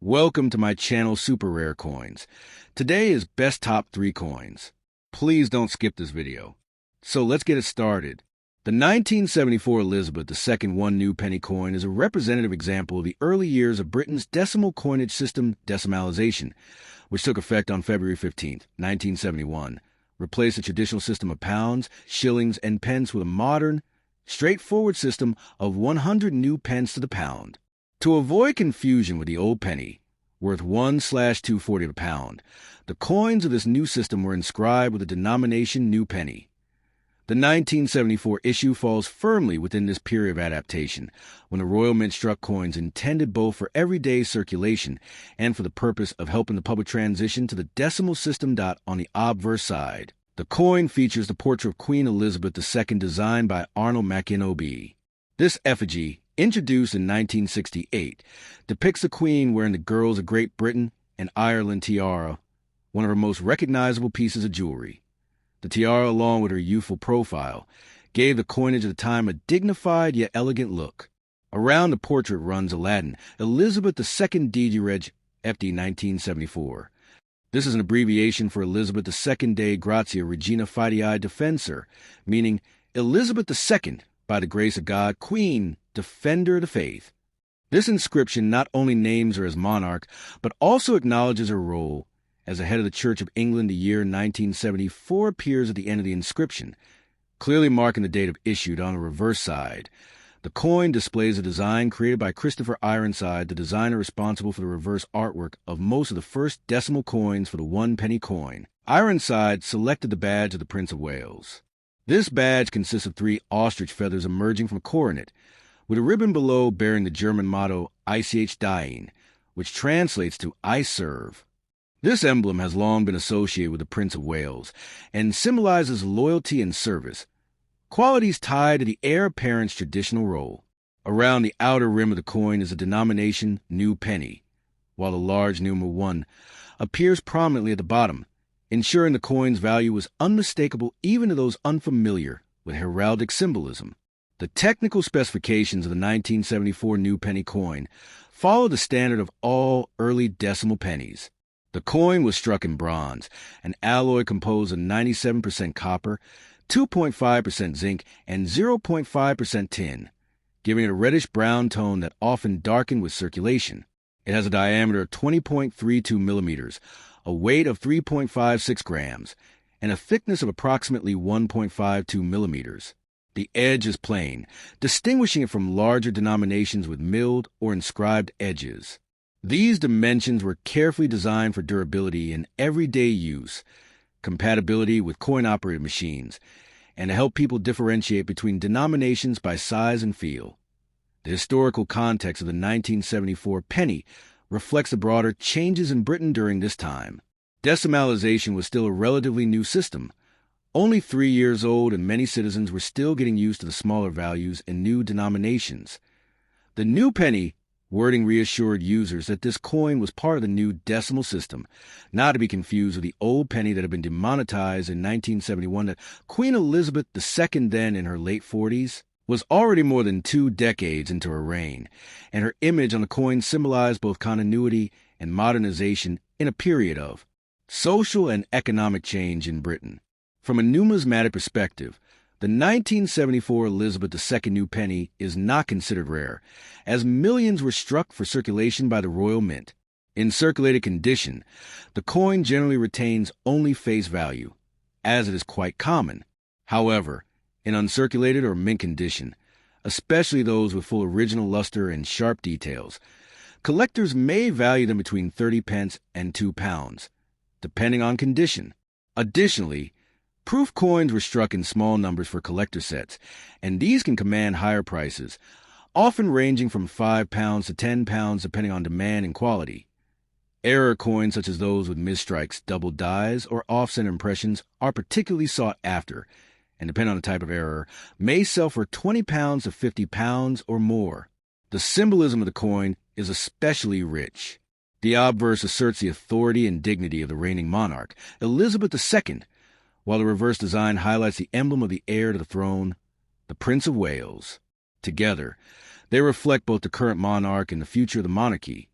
Welcome to my channel Super Rare Coins. Today is best top 3 coins. Please don't skip this video. So let's get it started. The 1974 Elizabeth II one new penny coin is a representative example of the early years of Britain's decimal coinage system decimalization, which took effect on February 15, 1971, replaced the traditional system of pounds, shillings, and pence with a modern, straightforward system of 100 new pence to the pound. To avoid confusion with the old penny, worth 1/240 a pound, the coins of this new system were inscribed with the denomination new penny. The 1974 issue falls firmly within this period of adaptation, when the Royal Mint struck coins intended both for everyday circulation and for the purpose of helping the public transition to the decimal system. On the obverse side, the coin features the portrait of Queen Elizabeth II designed by Arnold McInOB. This effigy, introduced in 1968, depicts the Queen wearing the Girls of Great Britain and Ireland tiara, one of her most recognizable pieces of jewelry. The tiara, along with her youthful profile, gave the coinage of the time a dignified yet elegant look. Around the portrait runs Aladdin, Elizabeth II DG Reg. FD 1974. This is an abbreviation for Elizabeth II Dei Grazia Regina Fidei Defensor, meaning Elizabeth II, by the grace of God, Queen, Defender of the Faith. This inscription not only names her as monarch, but also acknowledges her role as the head of the Church of England. The year 1974 appears at the end of the inscription, clearly marking the date of issue. On the reverse side, the coin displays a design created by Christopher Ironside, the designer responsible for the reverse artwork of most of the first decimal coins for the 1 penny coin. Ironside selected the badge of the Prince of Wales. This badge consists of 3 ostrich feathers emerging from a coronet, with a ribbon below bearing the German motto Ich Dien, which translates to I serve. This emblem has long been associated with the Prince of Wales and symbolizes loyalty and service, qualities tied to the heir apparent's traditional role. Around the outer rim of the coin is the denomination new penny, while the large numeral 1 appears prominently at the bottom, ensuring the coin's value was unmistakable even to those unfamiliar with heraldic symbolism. The technical specifications of the 1974 new penny coin follow the standard of all early decimal pennies. The coin was struck in bronze, an alloy composed of 97% copper, 2.5% zinc, and 0.5% tin, giving it a reddish-brown tone that often darkened with circulation. It has a diameter of 20.32 millimeters, a weight of 3.56 grams, and a thickness of approximately 1.52 millimeters. The edge is plain, distinguishing it from larger denominations with milled or inscribed edges. These dimensions were carefully designed for durability and everyday use, compatibility with coin-operated machines, and to help people differentiate between denominations by size and feel. The historical context of the 1974 penny reflects the broader changes in Britain during this time. Decimalization was still a relatively new system, only 3 years old, and many citizens were still getting used to the smaller values and new denominations. The new penny wording reassured users that this coin was part of the new decimal system, not to be confused with the old penny that had been demonetized in 1971. That Queen Elizabeth II, then in her late 40s, was already more than 2 decades into her reign, and her image on the coin symbolized both continuity and modernization in a period of social and economic change in Britain. From a numismatic perspective, the 1974 Elizabeth II new penny is not considered rare, as millions were struck for circulation by the Royal Mint. In circulated condition, the coin generally retains only face value, as it is quite common. However, in uncirculated or mint condition, especially those with full original luster and sharp details, collectors may value them between 30 pence and £2, depending on condition. Additionally, proof coins were struck in small numbers for collector sets, and these can command higher prices, often ranging from £5 to £10 depending on demand and quality. Error coins such as those with misstrikes, double dies, or offset impressions are particularly sought after, and depending on the type of error, may sell for £20 to £50 or more. The symbolism of the coin is especially rich. The obverse asserts the authority and dignity of the reigning monarch, Elizabeth II, while the reverse design highlights the emblem of the heir to the throne, the Prince of Wales. Together, they reflect both the current monarch and the future of the monarchy.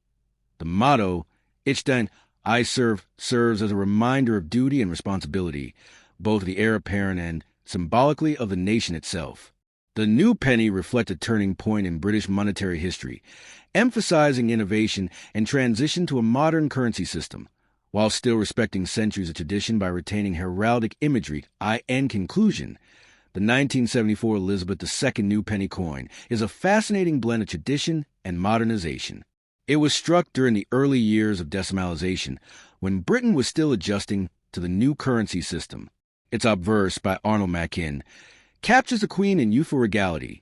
The motto, Ich dein, I serve, serves as a reminder of duty and responsibility, both of the heir apparent and, symbolically, of the nation itself. The new penny reflects a turning point in British monetary history, emphasizing innovation and transition to a modern currency system, while still respecting centuries of tradition by retaining heraldic imagery. In conclusion, the 1974 Elizabeth II new penny coin is a fascinating blend of tradition and modernization. It was struck during the early years of decimalization, when Britain was still adjusting to the new currency system. Its obverse, by Arnold Mackin, captures the Queen in youthful regality,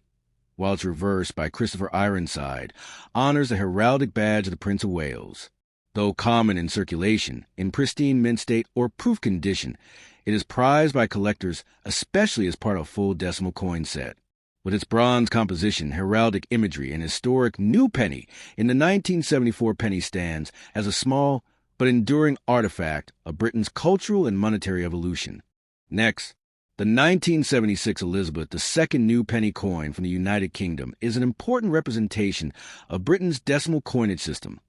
while its reverse, by Christopher Ironside, honors the heraldic badge of the Prince of Wales. Though common in circulation, in pristine mint state or proof condition, it is prized by collectors, especially as part of a full decimal coin set. With its bronze composition, heraldic imagery, and historic new penny in the 1974 penny stands as a small but enduring artifact of Britain's cultural and monetary evolution. Next, the 1976 Elizabeth II new penny coin from the United Kingdom is an important representation of Britain's decimal coinage system.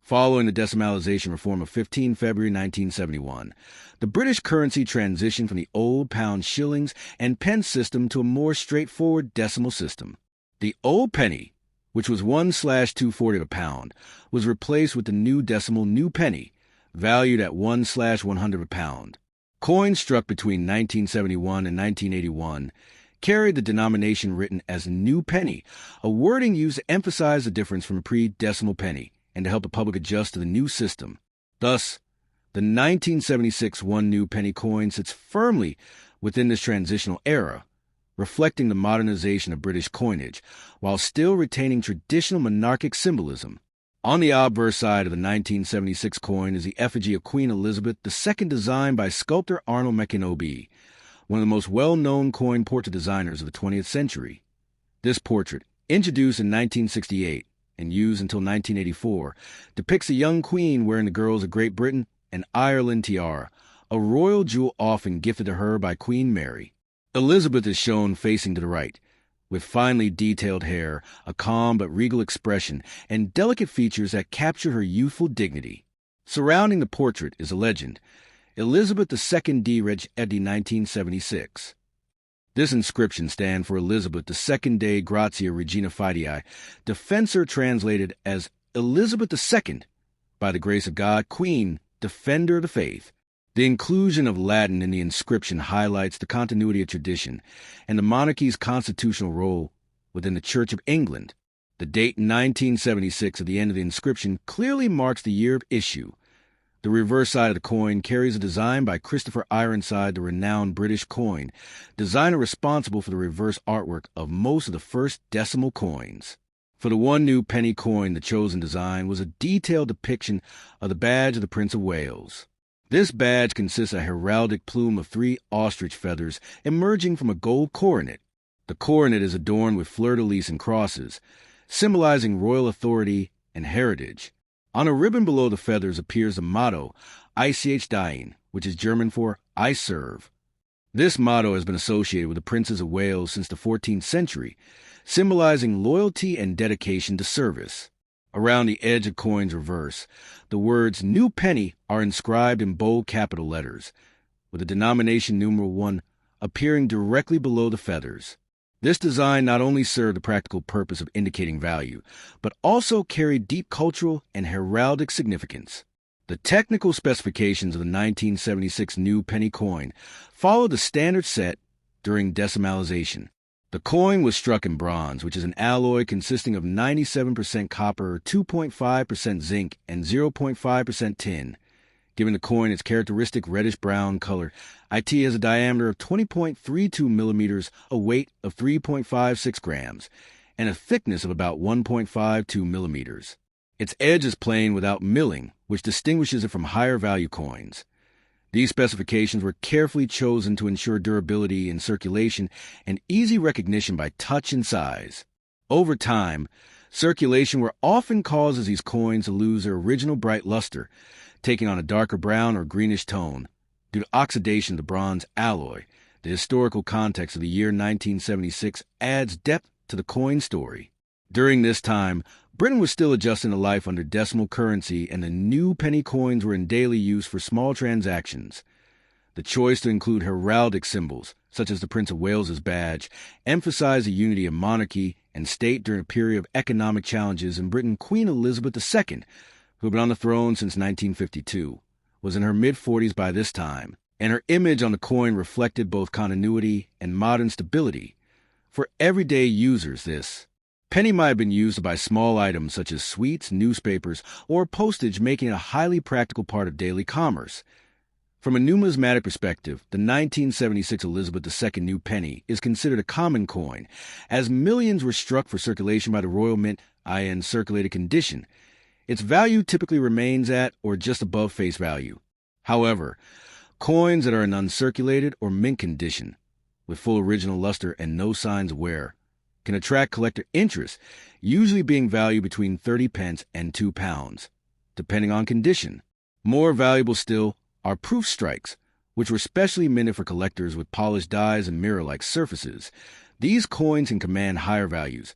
Following the decimalization reform of 15 February 1971, the British currency transitioned from the old pound shillings and pence system to a more straightforward decimal system. The old penny, which was 1/240 of a pound, was replaced with the new decimal new penny, valued at 1/100 of a pound. Coins struck between 1971 and 1981 carried the denomination written as new penny, a wording used to emphasize the difference from a pre-decimal penny and to help the public adjust to the new system. Thus, the 1976 one new penny coin sits firmly within this transitional era, reflecting the modernization of British coinage, while still retaining traditional monarchic symbolism. On the obverse side of the 1976 coin is the effigy of Queen Elizabeth II designed by sculptor Arnold Mackin, one of the most well-known coin portrait designers of the 20th century. This portrait, introduced in 1968, and used until 1984, depicts a young queen wearing the girls of Great Britain and Ireland tiara, a royal jewel often gifted to her by Queen Mary. Elizabeth is shown facing to the right, with finely detailed hair, a calm but regal expression, and delicate features that capture her youthful dignity. Surrounding the portrait is a legend, Elizabeth II D. Reg. Eddi 1976. This inscription stands for Elizabeth II de Gratia Regina Fidei, Defensor, translated as Elizabeth II, by the grace of God, Queen, Defender of the Faith. The inclusion of Latin in the inscription highlights the continuity of tradition and the monarchy's constitutional role within the Church of England. The date 1976 at the end of the inscription clearly marks the year of issue. The reverse side of the coin carries a design by Christopher Ironside, the renowned British coin designer responsible for the reverse artwork of most of the first decimal coins. For the one new penny coin, the chosen design was a detailed depiction of the badge of the Prince of Wales. This badge consists of a heraldic plume of 3 ostrich feathers emerging from a gold coronet. The coronet is adorned with fleur-de-lis and crosses, symbolizing royal authority and heritage. On a ribbon below the feathers appears the motto, Ich dein, which is German for I serve. This motto has been associated with the Princes of Wales since the 14th century, symbolizing loyalty and dedication to service. Around the edge of coin's reverse, the words New Penny are inscribed in bold capital letters, with the denomination numeral 1 appearing directly below the feathers. This design not only served the practical purpose of indicating value, but also carried deep cultural and heraldic significance. The technical specifications of the 1976 new penny coin followed the standard set during decimalization. The coin was struck in bronze, which is an alloy consisting of 97% copper, 2.5% zinc, and 0.5% tin. Giving the coin its characteristic reddish-brown color, IT has a diameter of 20.32 millimeters, a weight of 3.56 grams, and a thickness of about 1.52 millimeters. Its edge is plain without milling, which distinguishes it from higher-value coins. These specifications were carefully chosen to ensure durability in circulation and easy recognition by touch and size. Over time, circulation wear often causes these coins to lose their original bright luster, taking on a darker brown or greenish tone. Due to oxidation of the bronze alloy, the historical context of the year 1976 adds depth to the coin story. During this time, Britain was still adjusting to life under decimal currency, and the new penny coins were in daily use for small transactions. The choice to include heraldic symbols, such as the Prince of Wales's badge, emphasized the unity of monarchy and state during a period of economic challenges in Britain. Queen Elizabeth II, who had been on the throne since 1952, was in her mid-40s by this time, and her image on the coin reflected both continuity and modern stability. For everyday users, this penny might have been used to buy small items such as sweets, newspapers, or postage, making it a highly practical part of daily commerce. From a numismatic perspective, the 1976 Elizabeth II new penny is considered a common coin, as millions were struck for circulation by the Royal Mint, i.e. circulated condition. Its value typically remains at or just above face value. However, coins that are in uncirculated or mint condition, with full original luster and no signs of wear, can attract collector interest, usually being valued between 30 pence and £2, depending on condition. More valuable still are proof strikes, which were specially minted for collectors with polished dies and mirror-like surfaces. These coins can command higher values,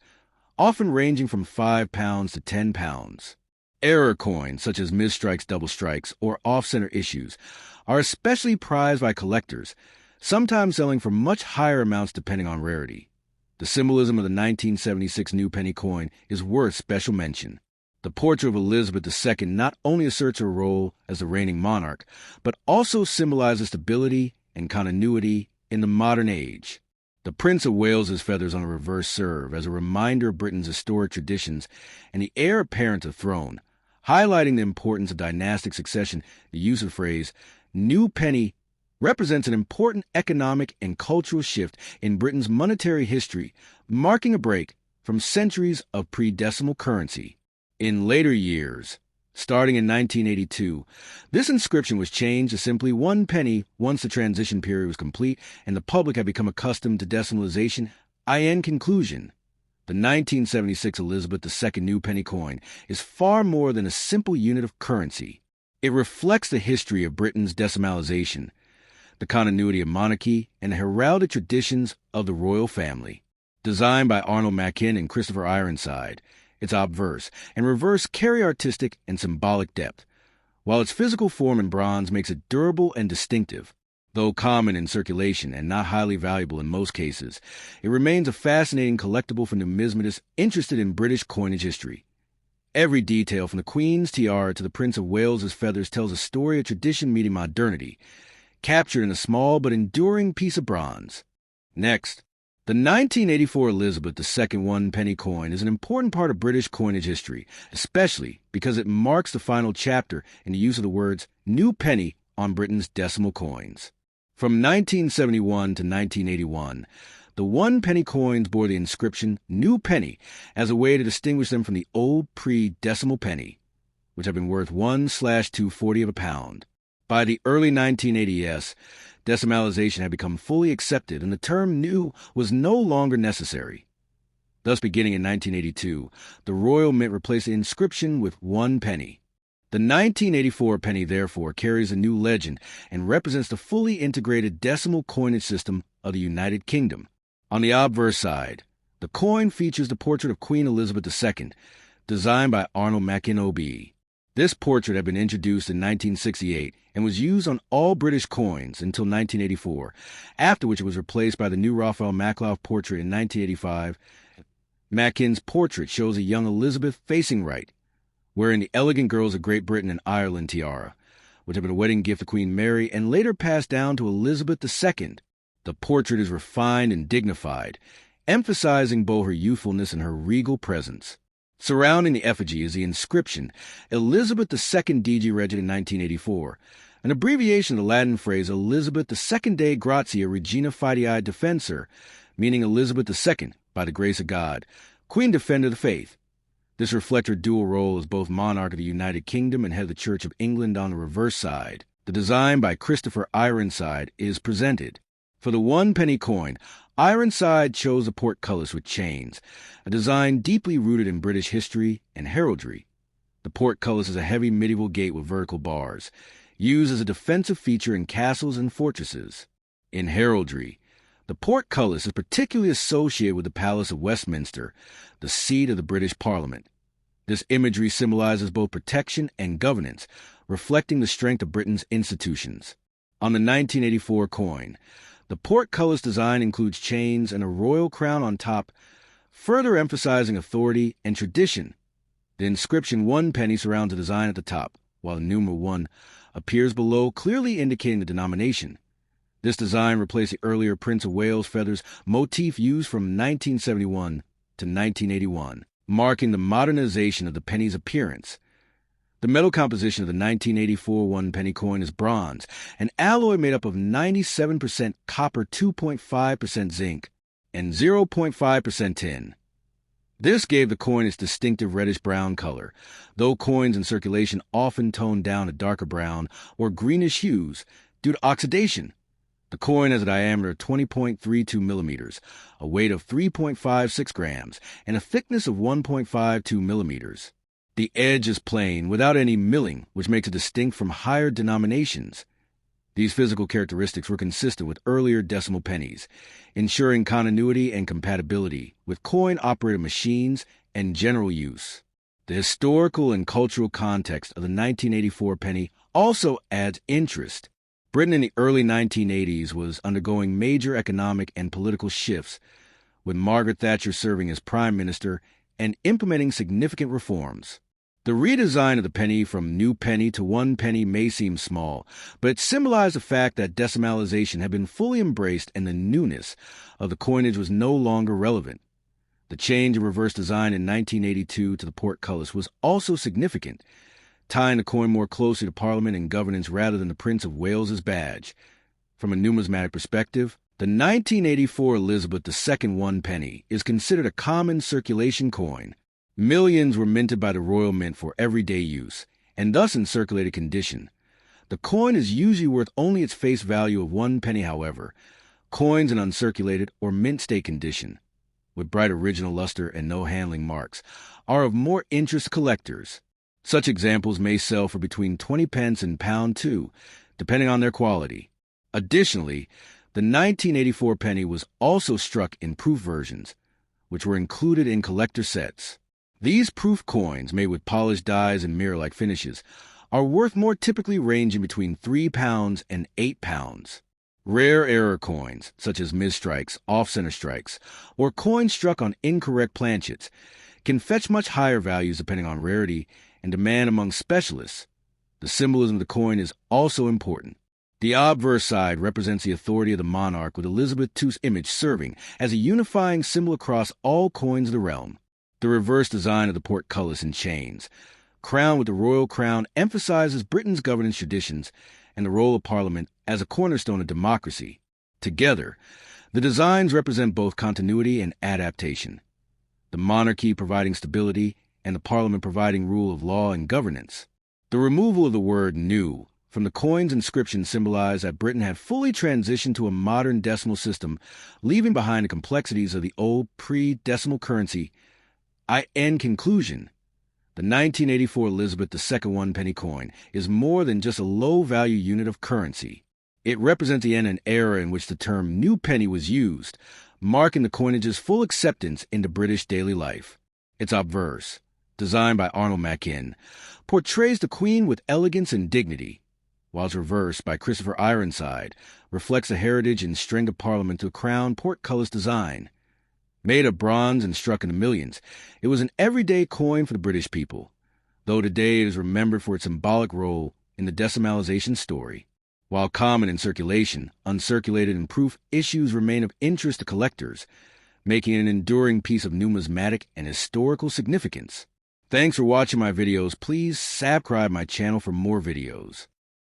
often ranging from £5 to £10. Error coins, such as misstrikes, double strikes, or off-center issues, are especially prized by collectors, sometimes selling for much higher amounts depending on rarity. The symbolism of the 1976 new penny coin is worth special mention. The portrait of Elizabeth II not only asserts her role as the reigning monarch, but also symbolizes stability and continuity in the modern age. The Prince of Wales's feathers on the reverse serve as a reminder of Britain's historic traditions and the heir apparent to the throne, highlighting the importance of dynastic succession. The use of the phrase new penny represents an important economic and cultural shift in Britain's monetary history, marking a break from centuries of pre-decimal currency. In later years, starting in 1982, this inscription was changed to simply 1 penny once the transition period was complete and the public had become accustomed to decimalization. In conclusion, the 1976 Elizabeth II new penny coin is far more than a simple unit of currency. It reflects the history of Britain's decimalization, the continuity of monarchy, and the heraldic traditions of the royal family. Designed by Arnold Mackin and Christopher Ironside, its obverse and reverse carry artistic and symbolic depth, while its physical form in bronze makes it durable and distinctive. Though common in circulation and not highly valuable in most cases, it remains a fascinating collectible for numismatists interested in British coinage history. Every detail from the Queen's tiara to the Prince of Wales's feathers tells a story of tradition meeting modernity, captured in a small but enduring piece of bronze. Next, the 1984 Elizabeth II 1 penny coin is an important part of British coinage history, especially because it marks the final chapter in the use of the words new penny on Britain's decimal coins. From 1971 to 1981, the 1 penny coins bore the inscription new penny as a way to distinguish them from the old pre-decimal penny, which had been worth 1/240 of a pound. By the early 1980s, decimalization had become fully accepted and the term new was no longer necessary. Thus, beginning in 1982, the Royal Mint replaced the inscription with 1 penny. The 1984 penny, therefore, carries a new legend and represents the fully integrated decimal coinage system of the United Kingdom. On the obverse side, the coin features the portrait of Queen Elizabeth II, designed by Arnold Mackin OB. This portrait had been introduced in 1968 and was used on all British coins until 1984, after which it was replaced by the new Raphael Makhlouf portrait in 1985. Mackin's portrait shows a young Elizabeth facing right, wearing the elegant Girls of Great Britain and Ireland tiara, which had been a wedding gift to Queen Mary and later passed down to Elizabeth II. The portrait is refined and dignified, emphasizing both her youthfulness and her regal presence. Surrounding the effigy is the inscription, Elizabeth II DG Regit in 1984, an abbreviation of the Latin phrase Elizabeth II Gratia Regina Fidei Defensor, meaning Elizabeth II, by the grace of God, Queen Defender of the Faith. This reflects her dual role as both monarch of the United Kingdom and head of the Church of England on the reverse side. The design by Christopher Ironside is presented. For the 1 penny coin, Ironside chose a portcullis with chains, a design deeply rooted in British history and heraldry. The portcullis is a heavy medieval gate with vertical bars, used as a defensive feature in castles and fortresses. In heraldry, the portcullis is particularly associated with the Palace of Westminster, the seat of the British Parliament. This imagery symbolizes both protection and governance, reflecting the strength of Britain's institutions. On the 1984 coin, the portcullis design includes chains and a royal crown on top, further emphasizing authority and tradition. The inscription 1 penny surrounds the design at the top, while the numeral 1 appears below, clearly indicating the denomination. This design replaced the earlier Prince of Wales feathers motif used from 1971 to 1981, marking the modernization of the penny's appearance. The metal composition of the 1984 1-penny coin is bronze, an alloy made up of 97% copper, 2.5% zinc, and 0.5% tin. This gave the coin its distinctive reddish-brown color, though coins in circulation often tone down to darker brown or greenish hues due to oxidation. The coin has a diameter of 20.32 millimeters, a weight of 3.56 grams, and a thickness of 1.52 millimeters. The edge is plain, without any milling, which makes it distinct from higher denominations. These physical characteristics were consistent with earlier decimal pennies, ensuring continuity and compatibility with coin-operated machines and general use. The historical and cultural context of the 1984 penny also adds interest. Britain in the early 1980s was undergoing major economic and political shifts, with Margaret Thatcher serving as Prime Minister and implementing significant reforms. The redesign of the penny from new penny to 1 penny may seem small, but it symbolized the fact that decimalization had been fully embraced and the newness of the coinage was no longer relevant. The change in reverse design in 1982 to the portcullis was also significant, tying the coin more closely to Parliament and governance rather than the Prince of Wales's badge. From a numismatic perspective, the 1984 Elizabeth II 1 penny is considered a common circulation coin. Millions were minted by the Royal Mint for everyday use, and thus in circulated condition. The coin is usually worth only its face value of 1 penny, however. Coins in uncirculated or mint state condition, with bright original luster and no handling marks, are of more interest to collectors. Such examples may sell for between 20 pence and £2, depending on their quality. Additionally, the 1984 penny was also struck in proof versions, which were included in collector sets. These proof coins, made with polished dies and mirror-like finishes, are worth more, typically ranging between £3 and £8. Rare error coins, such as misstrikes, off-center strikes, or coins struck on incorrect planchets, can fetch much higher values depending on rarity and demand among specialists. The symbolism of the coin is also important. The obverse side represents the authority of the monarch, with Elizabeth II's image serving as a unifying symbol across all coins of the realm. The reverse design of the portcullis and chains, crowned with the royal crown, emphasizes Britain's governance traditions and the role of Parliament as a cornerstone of democracy. Together, the designs represent both continuity and adaptation, the monarchy providing stability and the Parliament providing rule of law and governance. The removal of the word "new" from the coin's inscription symbolized that Britain had fully transitioned to a modern decimal system, leaving behind the complexities of the old pre-decimal currency. In conclusion, the 1984 Elizabeth II 1 penny coin is more than just a low-value unit of currency. It represents the end of an era in which the term new penny was used, marking the coinage's full acceptance into British daily life. Its obverse, designed by Arnold Mackin, portrays the Queen with elegance and dignity, while its reverse, by Christopher Ironside, reflects the heritage and strength of Parliament to a crown portcullis design. Made of bronze and struck in the millions, it was an everyday coin for the British people, though today it is remembered for its symbolic role in the decimalization story. While common in circulation, uncirculated and proof issues remain of interest to collectors, making it an enduring piece of numismatic and historical significance. Thanks for watching my videos. Please subscribe my channel for more videos.